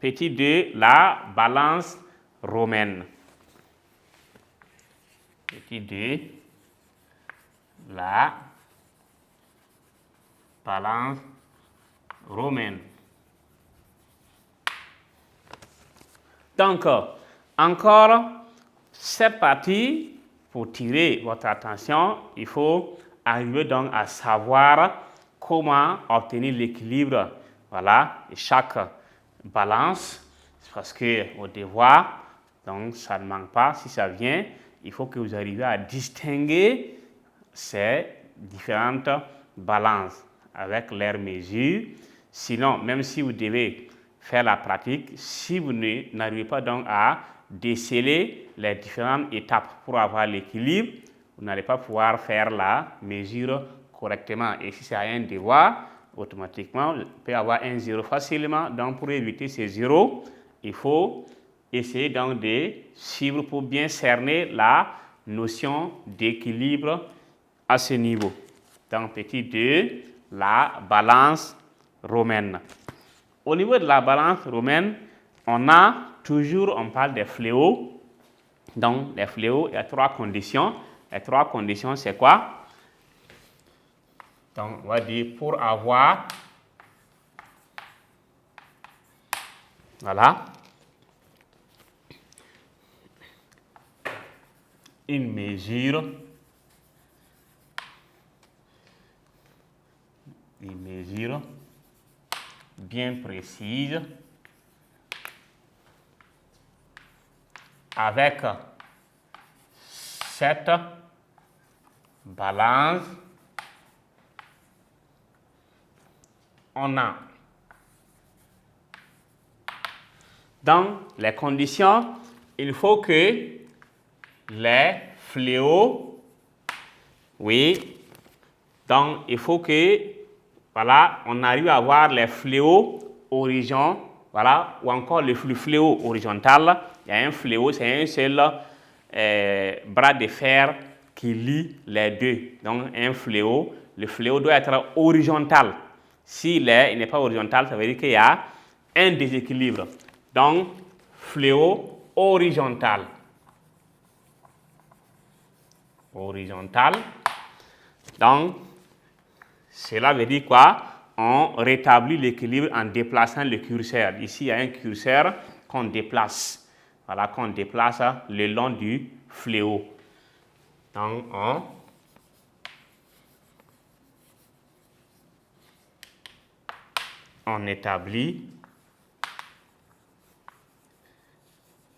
Petit 2, la balance romaine. Petit 2, la balance romaine. Donc, encore, cette partie, pour tirer votre attention, il faut arriver donc à savoir comment obtenir l'équilibre. Voilà, et chaque balance, parce que au devoir, donc ça ne manque pas, si ça vient, il faut que vous arriviez à distinguer ces différentes balances avec leurs mesures. Sinon, même si vous devez faire la pratique, si vous n'arrivez pas donc à déceler les différentes étapes pour avoir l'équilibre, vous n'allez pas pouvoir faire la mesure correctement. Et si c'est un devoir, automatiquement, vous pouvez avoir un zéro facilement. Donc, pour éviter ces zéros, il faut essayer donc de suivre pour bien cerner la notion d'équilibre à ce niveau. Donc, petit 2, la balance romaine. Au niveau de la balance romaine, on parle des fléaux. Donc, les fléaux, il y a 3 conditions. Les 3 conditions, c'est quoi? Donc, on va dire pour avoir, voilà, une mesure bien précise avec cette balance, on a dans les conditions, il faut que les fléaux, oui, donc il faut que, voilà, on arrive à avoir les fléaux horizon, voilà, ou encore le fléau horizontal. Il y a un fléau, c'est un seul bras de fer qui lie les deux. Donc un fléau, le fléau doit être horizontal. S'il n'est pas horizontal, ça veut dire qu'il y a un déséquilibre. Donc fléau horizontal. Donc, cela veut dire quoi? On rétablit l'équilibre en déplaçant le curseur. Ici, il y a un curseur qu'on déplace. Voilà, qu'on déplace le long du fléau. Donc, on établit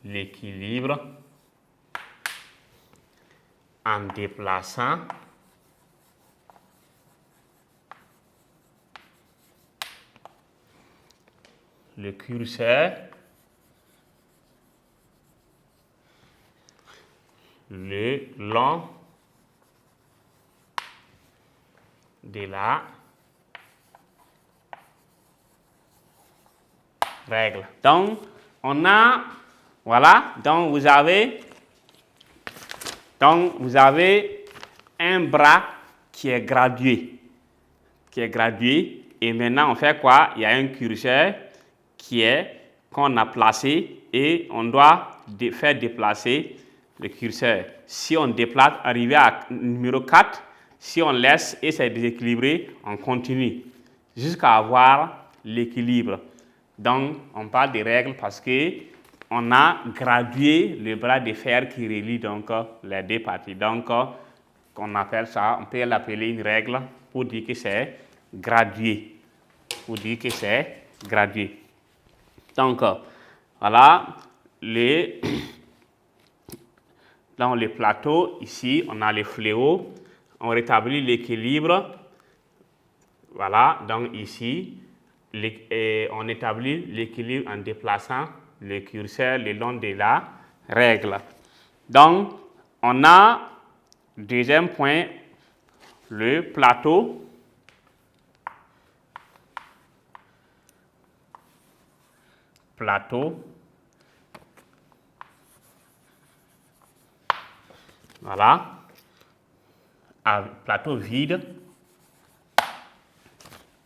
l'équilibre en déplaçant le curseur le long de la règle. Donc, on a, voilà, donc vous avez un bras qui est gradué. Et maintenant, on fait quoi? Il y a un curseur qu'on a placé et on doit faire déplacer le curseur. Si on déplace, arrivé à numéro 4, si on laisse et c'est déséquilibré, on continue jusqu'à avoir l'équilibre. Donc, on parle des règles parce que on a gradué le bras de fer qui relie donc les deux parties. Donc, on appelle ça, on peut l'appeler une règle pour dire que c'est gradué. Donc, voilà, dans le plateau, ici, on a les fléaux. On rétablit l'équilibre. Voilà, donc ici, on établit l'équilibre en déplaçant le curseur le long de la règle. Donc, on a, deuxième point, le plateau. Voilà. Plateau vide.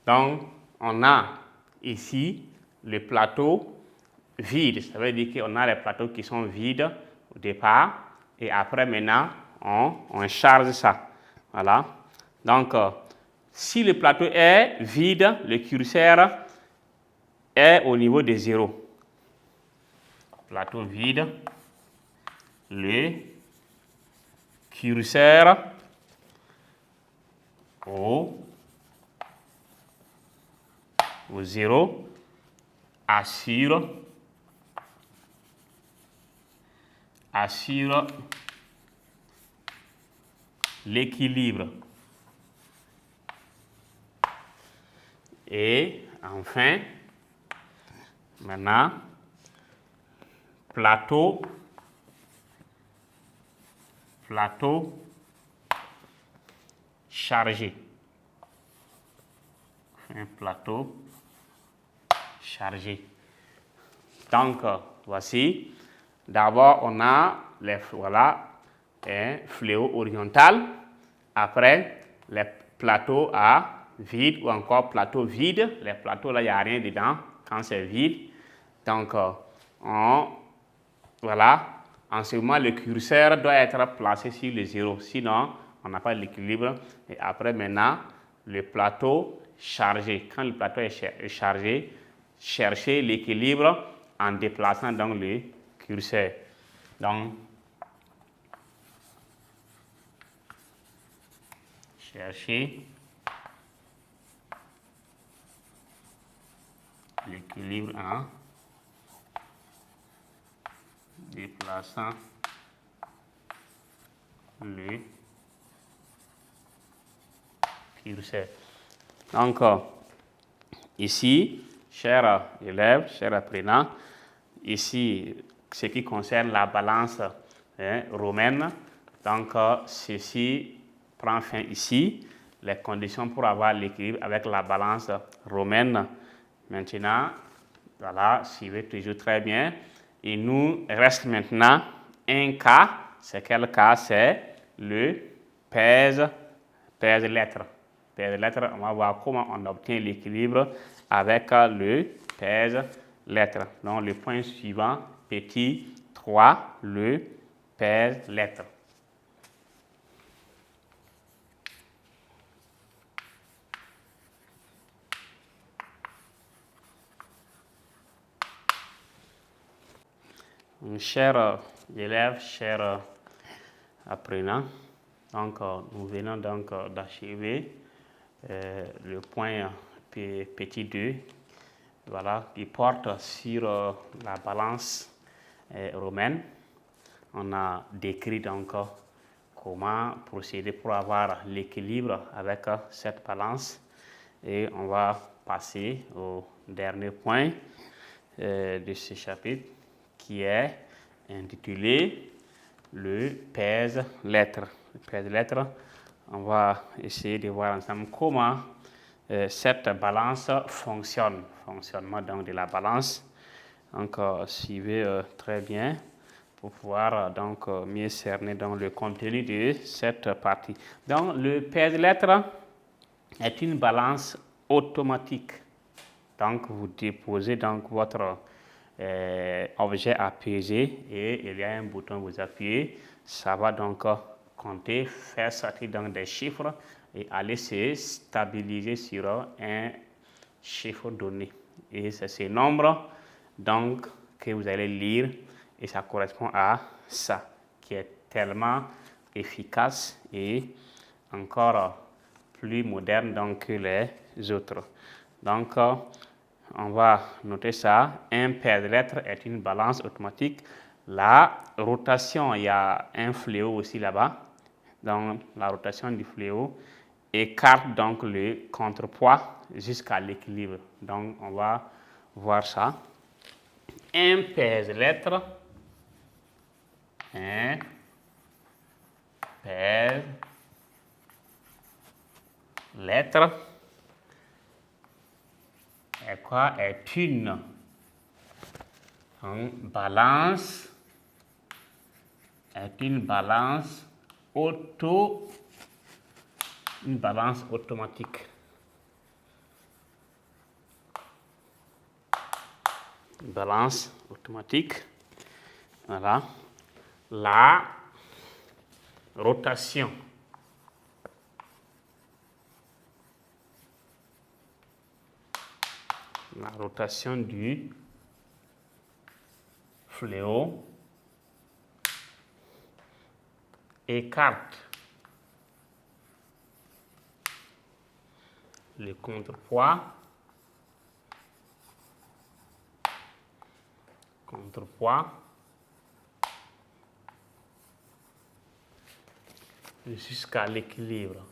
Donc, on a ici le plateau vide. Ça veut dire qu'on a les plateaux qui sont vides au départ et après maintenant on charge ça. Voilà. Donc si le plateau est vide, le curseur est au niveau de 0. Plateau vide, le curseur au 0 assure l'équilibre. Et enfin, maintenant, plateau chargé. Un plateau chargé. Donc, voici. D'abord, on a les un fléau horizontal. Après, les plateaux à vide ou encore plateau vide. Les plateaux, là, il n'y a rien dedans quand c'est vide. Donc, voilà. En ce moment, le curseur doit être placé sur le 0. Sinon, on n'a pas l'équilibre. Et après, maintenant, le plateau chargé. Quand le plateau est chargé, cherchez l'équilibre en déplaçant donc le curseur. Donc, cherchez l'équilibre en déplaçant le curseur. Donc, ici, chers élèves, chers apprenants, ici, ce qui concerne la balance romaine, donc ceci prend fin ici, les conditions pour avoir l'équilibre avec la balance romaine. Maintenant, voilà, suivez toujours très bien. Il nous reste maintenant un cas. C'est quel cas? C'est le pèse-lettre. Pèse-lettre, on va voir comment on obtient l'équilibre avec le pèse-lettre. Donc, le point suivant, petit 3, le pèse-lettre. Chers élèves, chers apprenants, donc nous venons donc d'achever le point petit 2, voilà, qui porte sur la balance romaine. On a décrit donc comment procéder pour avoir l'équilibre avec cette balance. Et on va passer au dernier point de ce chapitre qui est intitulé le pèse-lettre. Le pèse-lettre, on va essayer de voir ensemble comment cette balance fonctionne. Fonctionnement donc de la balance. Donc suivez très bien pour pouvoir donc mieux cerner donc, le contenu de cette partie. Donc le pèse-lettre est une balance automatique. Donc vous déposez donc votre objet à peser et il y a un bouton, vous appuyez, ça va donc compter, faire sortir donc des chiffres et aller se stabiliser sur un chiffre donné. Et c'est ce nombre donc que vous allez lire et ça correspond à ça qui est tellement efficace et encore plus moderne donc que les autres. Donc on va noter ça. Un pèse-lettre est une balance automatique. La rotation, il y a un fléau aussi là-bas. Donc, la rotation du fléau écarte donc le contrepoids jusqu'à l'équilibre. Donc, on va voir ça. Un pèse-lettre. Un pèse-lettre est quoi? Est une balance. Est une balance automatique. balance automatique. Voilà. La rotation. La rotation du fléau écarte le contrepoids jusqu'à l'équilibre.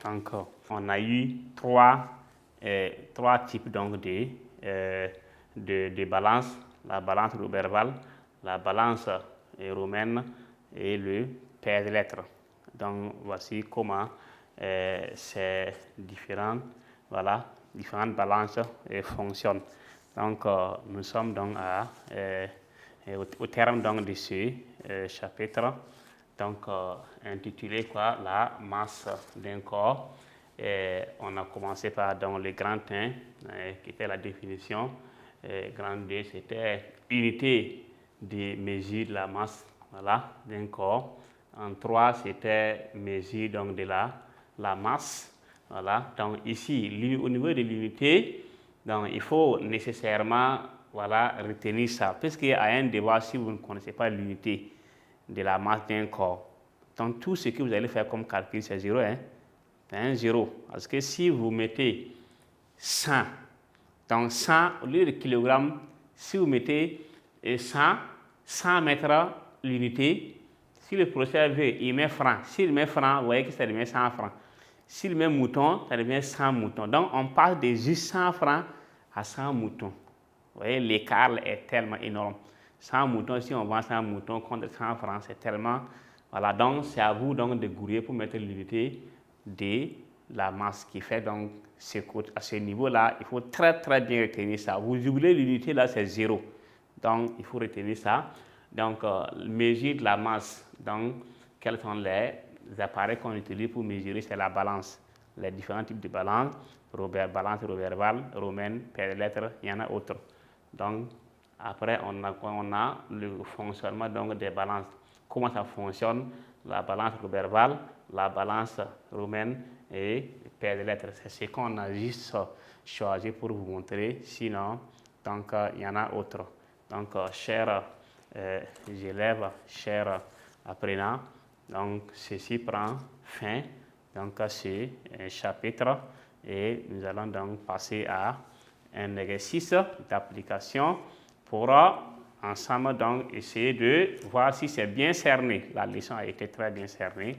Donc, on a eu trois types donc de balance. La balance Roberval, la balance romaine et le paire de lettres. Donc, voici comment ces différentes balances fonctionnent. Donc, nous sommes donc au terme donc de ce chapitre, donc intitulé la masse d'un corps. On a commencé par donc, le grand 1, qui était la définition. Grand 2, c'était unité de mesure de la masse d'un corps. En 3, c'était mesure donc, de la masse. Voilà. Donc ici, au niveau de l'unité, donc il faut nécessairement retenir ça. Puisqu'il y a un débat si vous ne connaissez pas l'unité de la masse d'un corps. Donc tout ce que vous allez faire comme calcul, c'est 0. C'est un 0. Parce que si vous mettez 100, donc 100 au lieu de kilogrammes, si vous mettez 100 mettra l'unité. Si le professeur veut, il met francs. S'il met francs, vous voyez que ça devient 100 francs. S'il met mouton, ça devient 100 moutons. Donc, on passe de juste 100 francs à 100 moutons. Vous voyez, l'écart est tellement énorme. 100 moutons, si on vend 100 moutons contre 100 francs, c'est tellement... Voilà, donc c'est à vous donc, de grouiller pour mettre l'unité de la masse qui fait donc à ce niveau-là, il faut très très bien retenir ça. Vous oubliez l'unité là, c'est 0. Donc, il faut retenir ça. Donc, mesure de la masse. Donc, quels sont les appareils qu'on utilise pour mesurer? C'est la balance. Les différents types de balance. Balance Roberval, romaine, paire de lettres, il y en a autres. Donc, après, on a le fonctionnement donc, des balances. Comment ça fonctionne? La balance Roberval, la balance romaine et paire de lettres. C'est ce qu'on a juste choisi pour vous montrer. Sinon, donc, il y en a autres. Donc, chers élèves, chers apprenants, donc ceci prend fin donc à ce chapitre et nous allons donc passer à un exercice d'application pour ensemble donc essayer de voir si c'est bien cerné. La leçon a été très bien cernée.